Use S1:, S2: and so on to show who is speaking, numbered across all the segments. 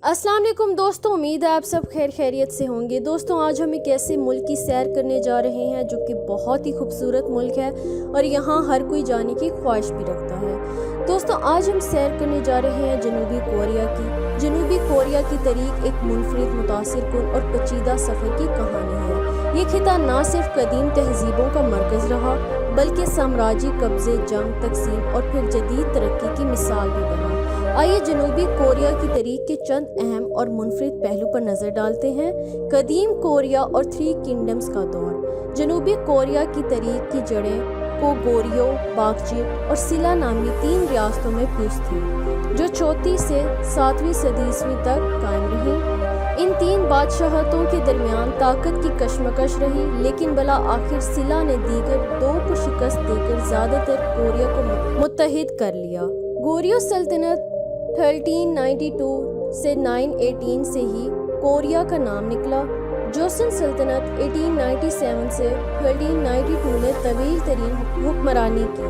S1: अस्सलाम वालेकुम दोस्तों, उम्मीद है आप सब खैर खैरियत से होंगे। दोस्तों आज हम एक ऐसे मुल्क की सैर करने जा रहे हैं जो कि बहुत ही खूबसूरत मुल्क है और यहाँ हर कोई जाने की ख्वाहिश भी रखता है। दोस्तों आज हम सैर करने जा रहे हैं जनूबी कोरिया की। जनूबी कोरिया की तारीख एक मुनफरिद, मुतासिर कुन और पेचीदा सफ़र की कहानी है। ये खिता ना सिर्फ कदीम तहजीबों का मरकज़ रहा बल्कि साम्राज्य कब्ज़े, जंग, तकसीम और फिर जदीद तरक्की की मिसाल भी बना। आइए जनूबी कोरिया की तारीख के चंद अहम और मुनफरिद पहलू पर नज़र डालते हैं। कदीम कोरिया और 3 किंगडम्स का दौर। जनूबी कोरिया की तारीख की जड़ें कोगोरियो, बागची और सिला नामी 3 रियासतों में प्यूस थी जो 34 से 7वीं सदी ईस्वी तक कायम रही। इन 3 बादशाहतों के दरमियान ताकत की कशमकश रही, लेकिन भला आखिर सिला ने दीगर 2 को शिकस्त देकर ज़्यादातर कोरिया को मुत्तहिद कर लिया। गोरियो सल्तनत 1392 से 918 से ही कोरिया का नाम निकला। जोसन सल्तनत 1897 से 1292 ने तवील तरीन हुक्मरानी की,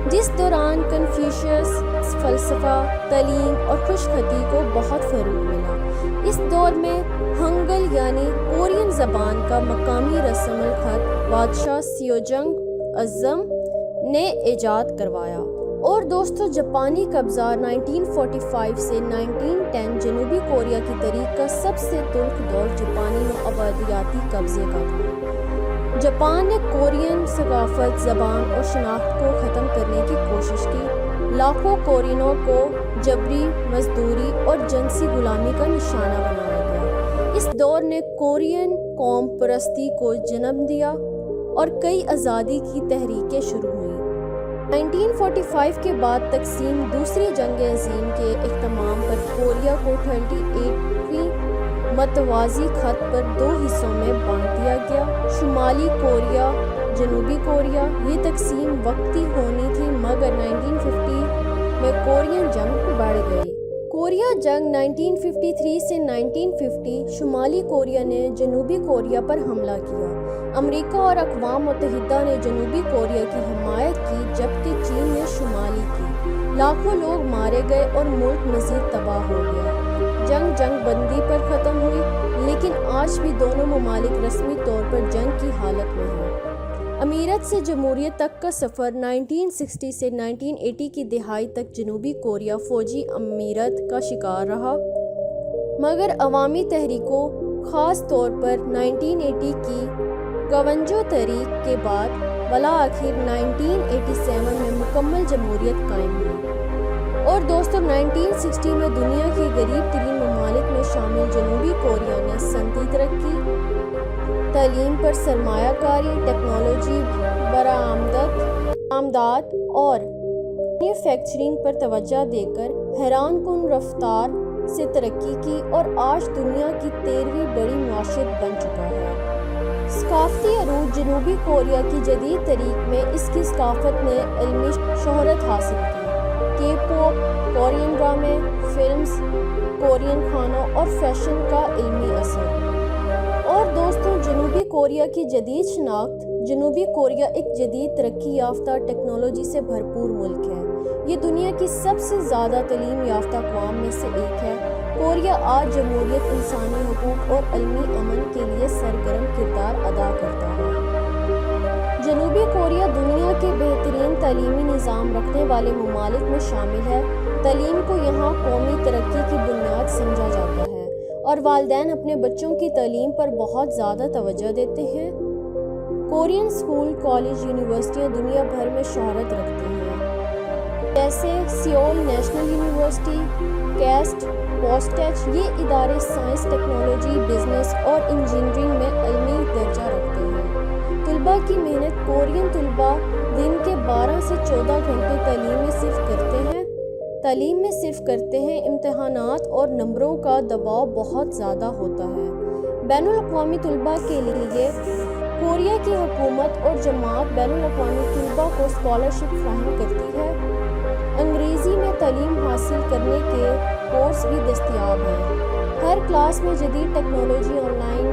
S1: जिस दौरान कन्फ्यूशियस फ़लसफ़ा, तालीम और खुशखती को बहुत फ़रोग़ मिला। इस दौर में हंगल यानी कोरियन ज़बान का मकामी रस्मुल ख़त बादशाह सियोजंग अज़्ज़म ने ईजाद करवाया। और दोस्तों जापानी कब्ज़ा 1945 से 1910 जनूबी कोरिया की तारीख का सबसे तुल्ख दौर जापानी आबादियाती कब्ज़े का था। जापान ने कोरियन सकाफ़त, ज़बान और शनाख्त को ख़त्म करने की कोशिश की। लाखों कोरियनों को जबरी मजदूरी और जिनसी गुलामी का निशाना बनाया गया। इस दौर ने कोरियन कौम परस्ती को जन्म दिया और कई आज़ादी की तहरीकें शुरू हुईं। 1945 के बाद तकसीम दूसरी जंग अज़ीम के इख्तिताम पर कोरिया को 28वीं मतवाज़ी खत पर 2 हिस्सों में बांट दिया गया। शुमाली कोरिया, जनूबी कोरिया। ये तकसीम वक्ती होनी थी मगर 1950 में कोरियन जंग बढ़ गई। कोरिया जंग 1953 से 1950 शुमाली कोरिया ने जनूबी कोरिया पर हमला किया। अमेरिका और अक़वाम मुत्तहिदा ने जनूबी कोरिया की हिमायत की जबकि चीन ने शुमाली की। लाखों लोग मारे गए और मुल्क मज़ीद तबाह हो गया। जंग बंदी पर ख़त्म हुई, लेकिन आज भी दोनों ममालिक रस्मी तौर पर जंग की हालत में हैं। अमीरत से जमहूरियत तक का सफ़र 1960 से 1980 की दिहाई तक जनूबी कोरिया फ़ौजी अमीरत का शिकार रहा, मगर अवामी तहरीकों ख़ास तौर पर 1980 की गवंजो तहरीक के बाद वला आखिर 1987 में मुकम्मल जमहूरियत कायम हुई। और दोस्तों 1960 में दुनिया के गरीब तरीन ममालिक में शामिल जनूबी कोरिया ने सनती तरक्की, तालीम पर सरमायाकारी, टेक्नोलॉजी बरामदात और मैन्युफैक्चरिंग पर तवज्जो देकर हैरान कुन रफ्तार से तरक्की की और आज दुनिया की 13वीं बड़ी मुआशरत बन चुका है। सकाफ़ती अरूज जनूबी कोरिया की जदीद तारीख में इसकी सकाफ़त ने इल्मी शोहरत हासिल की। के-पॉप, कोरियन ड्रामे, फिल्म्स, कोरियन खानों और फैशन का इल्मी असर। और दोस्तों जनूबी कोरिया की जदीद शनाख्त। जनूबी कोरिया एक जदीद तरक्की याफ्ता टेक्नोलॉजी से भरपूर मुल्क है। ये दुनिया की सबसे ज़्यादा तालीम याफ्ता अक़वाम में से एक है। कोरिया आज जमहूरियत, इंसानी हुकूक और इल्मी अमन के लिए सरगर्म किरदार अदा करता है। जनूबी कोरिया दुनिया के बेहतरीन तालीमी निज़ाम रखने वाले ममालिक में शामिल है। तालीम को यहाँ कौमी तरक्की की बुनियाद समझा जाता है और वालिदैन अपने बच्चों की तालीम पर बहुत ज़्यादा तवज्जो देते हैं। कोरियन स्कूल, कॉलेज, यूनिवर्सिटियाँ दुनिया भर में शोहरत रखती हैं, जैसे सियोल नेशनल यूनिवर्सिटी, कैस्ट, पोस्टेच। ये इदारे साइंस, टेक्नोलॉजी, बिजनेस और इंजीनियरिंग में इल्मी दर्जा रखते हैं। तुलबा की मेहनत। कोरियन तुलबा दिन के 12 से 14 घंटे तालीम में सिर्फ करते हैं। इम्तहानात और नंबरों का दबाव बहुत ज़्यादा होता है। बैनुल अक़वामी तुलबा के लिए कोरिया की हुकूमत और जमात बैनुल अक़वामी तुलबा को स्कॉलरशिप फराहम करती है। अंग्रेज़ी में तालीम हासिल करने के कोर्स भी दस्तयाब हैं। हर क्लास में जदीद टेक्नोलॉजी, ऑनलाइन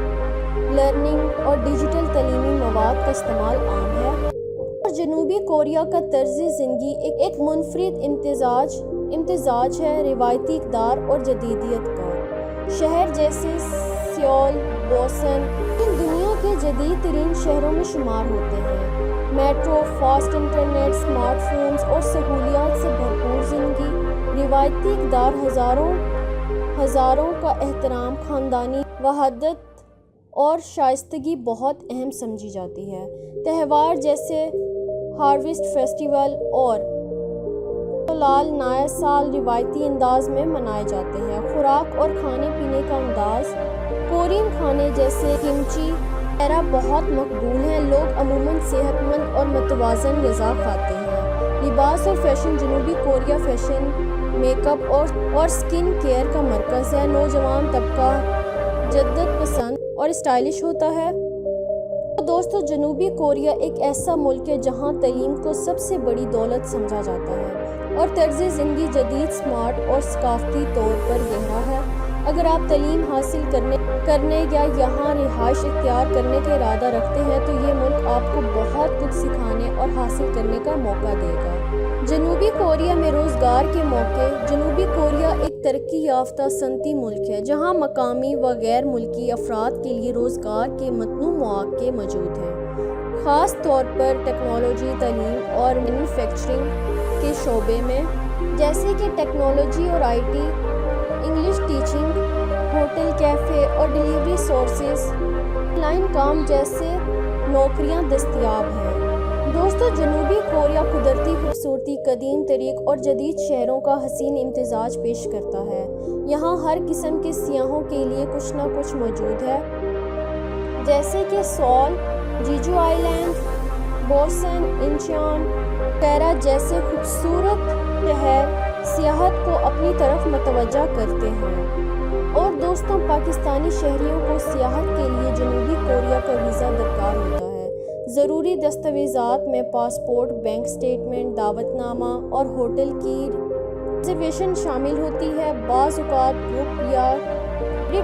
S1: लर्निंग और डिजिटल तालीमी मवाद का इस्तेमाल आम है। और जनूबी कोरिया का तर्ज़ ज़िंदगी एक मुनफरिद इम्तिज़ाज है रिवायती इक़दार और जदीदियत का। शहर जैसे सियोल, बोसन इन दुनिया के जदीद तरीन शहरों में शुमार होते हैं। मेट्रो, फास्ट इंटरनेट, स्मार्टफोन्स और सहूलियात से भरपूर ज़िंदगी, रिवायती इक़दार, हज़ारों का एहतराम, ख़ानदानी वहादत और शाइस्तगी बहुत अहम समझी जाती है। त्यौहार जैसे हार्वेस्ट फेस्टिवल और लाल नया साल रिवायती अंदाज में मनाए जाते हैं। खुराक और खाने पीने का अंदाज, कोरियन खाने जैसे किमची वगैरह बहुत मकबूल हैं। लोग अमूमन सेहतमंद और मुतवाज़न ग़िज़ा खाते हैं। लिबास और फैशन, जनूबी कोरिया फैशन, मेकअप और स्किन केयर का मरकज़ है। नौजवान तबका जद्दत पसंद और स्टाइलिश होता है। तो दोस्तों, जनूबी कोरिया एक ऐसा मुल्क है जहाँ तालीम को सबसे बड़ी दौलत समझा जाता है और तर्ज़ ज़िंदगी जदीद, स्मार्ट और सकाफ़ती तौर पर गहरा है। अगर आप तालीम हासिल करने या यहाँ रिहाइश इख्तियार करने का इरादा रखते हैं तो ये मुल्क आपको बहुत कुछ सिखाने और हासिल करने का मौका देगा। जनूबी कोरिया में रोज़गार के मौके। जनूबी कोरिया एक तरक्की याफ्ता सनती मुल्क है जहाँ मकामी व गैर मुल्की अफराद के लिए रोज़गार के मतनू मौके मौजूद हैं, ख़ास तौर पर टेक्नोलॉजी, तालीम और मैन्युफैक्चरिंग के शोबे में, जैसे कि टेक्नोलॉजी और IT, English teaching, hotel, cafe और डिलीवरी सोर्सेज, ऑनलाइन काम जैसे नौकरियां दस्तयाब हैं। दोस्तों, जनूबी कोरिया कुदरती खूबसूरती, कदीम तरीक़ और जदीद शहरों का हसीन इम्तिज़ाज पेश करता है। यहाँ हर किस्म के सियाहों के लिए कुछ ना कुछ मौजूद है, जैसे कि सोल, जीजू आइलैंड, बोसन, इंचियन वगैरह जैसे खूबसूरत शहर सियाहत को अपनी तरफ मतवज्जा करते हैं। और दोस्तों, पाकिस्तानी शहरियों को सियाहत के लिए जनूबी कोरिया का वीज़ा दरकार होता है। ज़रूरी दस्तावेज़ात में पासपोर्ट, बैंक स्टेटमेंट, दावतनामा और होटल की रिजर्वेशन शामिल होती है। बाज़ औक़ात ग्रुप या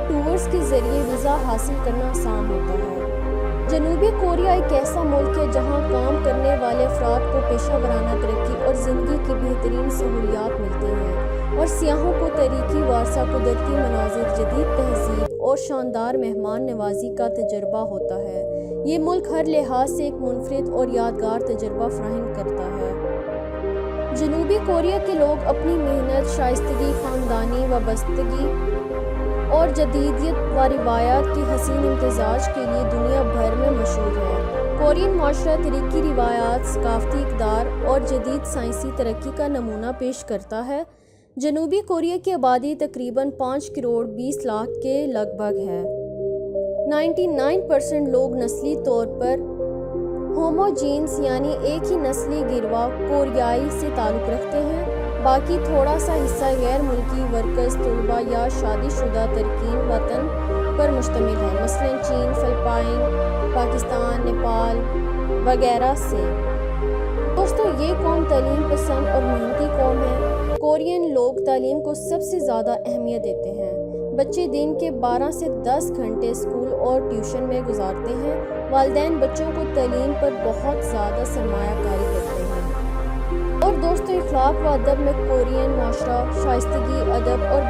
S1: टूर्स के ज़रिए वीज़ा हासिल करना आसान होता है। जनूबी कोरिया एक ऐसा मुल्क है जहाँ काम करने वाले अफराद को पेशा वराना तरक्की और ज़िंदगी की बेहतरीन सहूलियात मिलती हैं और सियाहों को तारीख़ी वारसा, कुदरती मनाज़िर, जदीद तहज़ीब और शानदार मेहमान नवाज़ी का तजर्बा होता है। ये मुल्क हर लिहाज से एक मुनफरिद और यादगार तजर्बा फराहम करता है। जनूबी कोरिया के लोग अपनी मेहनत, शाइस्तगी, ख़ानदानी वाबस्तगी और जदीदियत व रिवायात के हसीन इम्तिज़ाज के लिए दुनिया भर में मशहूर है। कोरियन माशरा तरीक़ी रिवायात, सकाफ़ती इक़दार और जदीद साइंसी तरक्की का नमूना पेश करता है। जनूबी कोरिया की आबादी तकरीबन 5 करोड़ 20 लाख के लगभग है। 99% लोग नस्ली तौर पर होमोजीन्स यानी एक ही नस्ली गिरवा कोरियाई से ताल्लुक़ रखते हैं। बाकी थोड़ा सा हिस्सा गैर मुल्की वर्कर्स, तलबा या शादीशुदा तारकीन वतन पर मुश्तमिल है, मसलन चीन, फिलिपाइन, पाकिस्तान, नेपाल वगैरह से। दोस्तों, ये कौम तालीम पसंद और मेहनती कौम है। कोरियन लोग तालीम को सबसे ज़्यादा अहमियत देते हैं। बच्चे दिन के 12 से 10 घंटे स्कूल और ट्यूशन में गुजारते हैं। वालिदैन बच्चों को तालीम पर बहुत ज़्यादा सरमायाकारी करते हैं। और दोस्तों, इखलाक व अदब में कोरियन माशरा शाइस्तगी, अदब और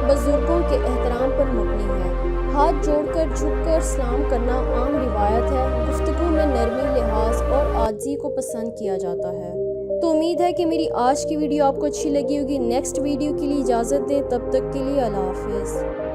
S1: बुजुर्गों के एहतराम पर मबनी है। हाथ जोड़कर झुककर सलाम करना आम रिवायत है। गुफ्तगू में नरमी, लिहाज और आजी को पसंद किया जाता है। तो उम्मीद है कि मेरी आज की वीडियो आपको अच्छी लगी होगी। नेक्स्ट वीडियो के लिए इजाज़त दें, तब तक के लिए अल्लाह हाफ़िज़।